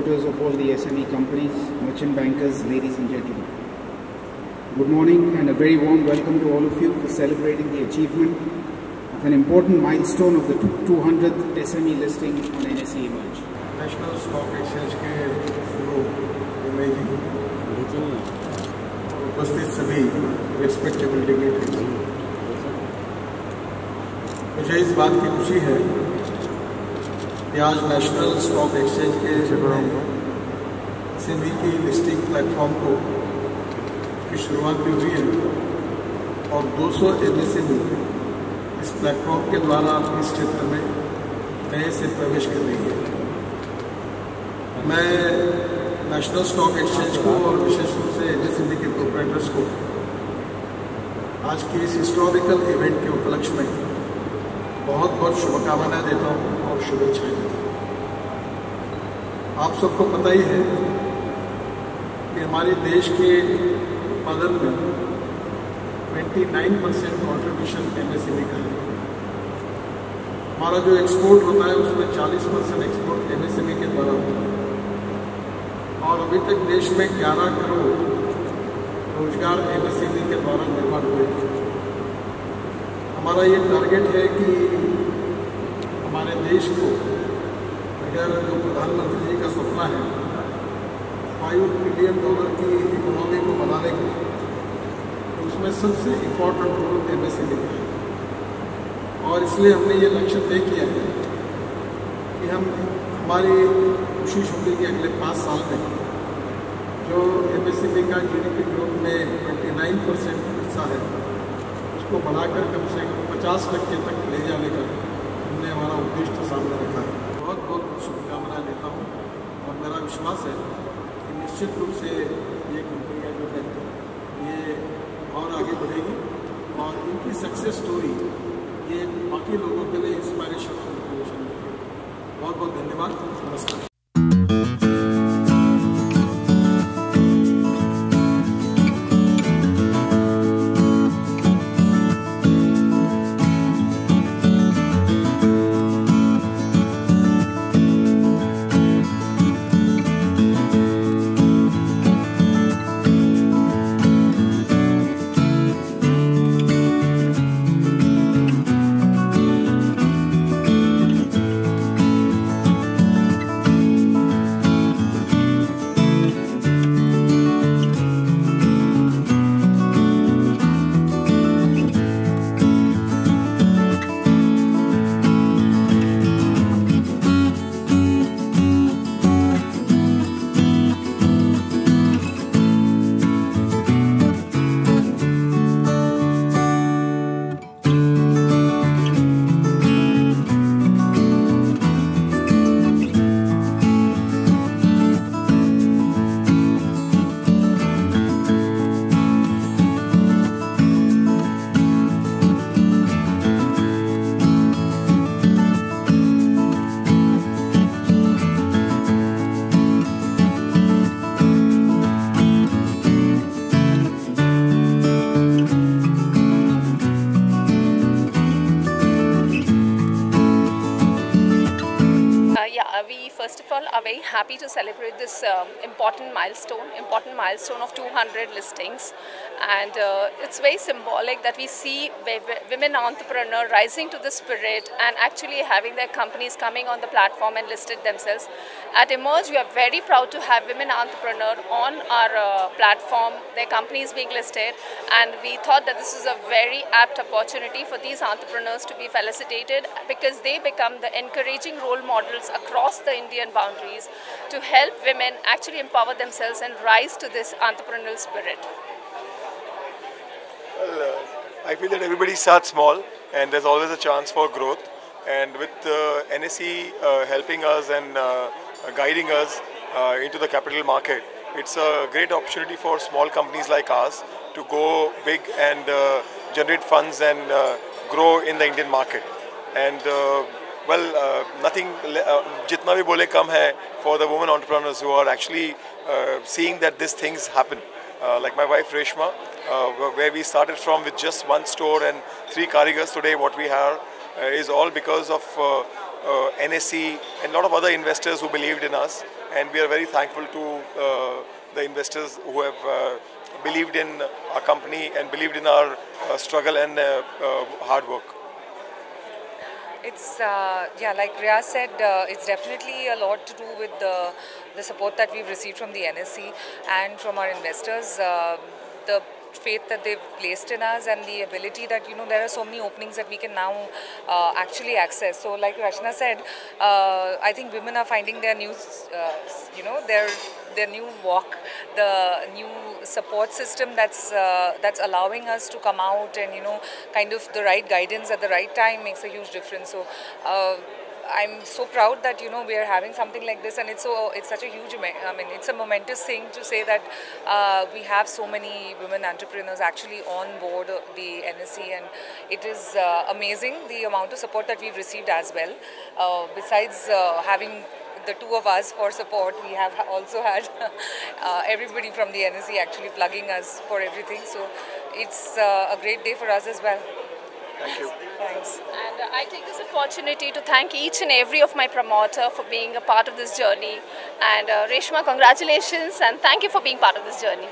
promoters of all the SME companies, merchant bankers, ladies and gentlemen. Good morning and a very warm welcome to all of you for celebrating the achievement of an important milestone of the 200th SME listing on NSE Emerge. National stock exchange के CEO जी, उपस्थित सभी respectable dignitaries, मुझे इस बात की खुशी है कि आज नेशनल स्टॉक एक्सचेंज के SME की लिस्टिंग प्लेटफॉर्म को की शुरुआत भी हुई है और 200 MSME इस प्लेटफॉर्म के द्वारा इस क्षेत्र में नए से प्रवेश कर रही है। मैं नेशनल स्टॉक एक्सचेंज को और विशेष रूप से MSME के प्रोपराइटर्स को आज के इस हिस्टोरिकल इवेंट के उपलक्ष्य में बहुत बहुत शुभकामनाएं देता हूँ और शुभेच्छाएं देता हूँ। आप सबको पता ही है कि हमारे देश के उत्पादन में 29% कॉन्ट्रीब्यूशन MSME का है। हमारा जो एक्सपोर्ट होता है उसमें 40% एक्सपोर्ट MSME के द्वारा होता है और अभी तक देश में 11 करोड़ रोजगार MSME के द्वारा निर्माण हुए हैं। हमारा ये टारगेट है कि हमारे देश को, अगर जो प्रधानमंत्री जी का सपना है $5 ट्रिलियन की इकोनॉमी को बनाने का, तो उसमें सबसे इम्पोर्टेंट रोल MSME का है। और इसलिए हमने ये लक्ष्य तय किया है कि हम हमारी कोशिश होगी कि अगले 5 साल में जो MSME का GDP ग्रोथ में 29% हिस्सा है उसको बढ़ाकर कम से कम 50% तक ले जाने का हमने हमारा उद्देश्य सामने रखा है। बहुत बहुत शुभकामनाएं देता हूँ और मेरा विश्वास है कि निश्चित रूप से ये कंपनियाँ जो है ये और आगे बढ़ेगी और इनकी सक्सेस स्टोरी ये बाकी लोगों के लिए इंस्पायरेशन और मोटिवेशन मिलेगी। बहुत बहुत धन्यवाद। नमस्कार। We first of all are very happy to celebrate this important milestone of 200 listings, and it's very symbolic that we see women entrepreneurs rising to the spirit and actually having their companies coming on the platform and listed themselves. At Emerge, we are very proud to have women entrepreneurs on our platform, their companies being listed, and we thought that this is a very apt opportunity for these entrepreneurs to be felicitated because they become the encouraging role models across the Indian boundaries to help women actually empower themselves and rise to this entrepreneurial spirit. Well, I feel that everybody starts small and there's always a chance for growth, and with NSE helping us and guiding us into the capital market, it's a great opportunity for small companies like ours to go big and generate funds and grow in the Indian market. And nothing, jitna bhi bole kam hai for the women entrepreneurs who are actually seeing that these things happen. Like my wife Reshma, where we started from with just 1 store and 3 karigars. Today what we have is all because of NSE and a lot of other investors who believed in us. and we are very thankful to the investors who have believed in our company and believed in our struggle and hard work. It's, yeah, like Riaz said, it's definitely a lot to do with the support that we've received from the NSE and from our investors. The faith that they've placed in us and the ability that, there are so many openings that we can now actually access. So like Rachna said, I think women are finding their new, their new walk, the new support system that's allowing us to come out, and kind of the right guidance at the right time makes a huge difference. So I'm so proud that we are having something like this, and it's such a huge, it's a momentous thing to say that we have so many women entrepreneurs actually on board the NSE, and it is amazing the amount of support that we've received as well. Besides having the two of us for support, we have also had everybody from the NSE actually plugging us for everything. So it's a great day for us as well. Thank you. Thanks. And I take this opportunity to thank each and every of my promoter for being a part of this journey. And Reshma, congratulations and thank you for being part of this journey.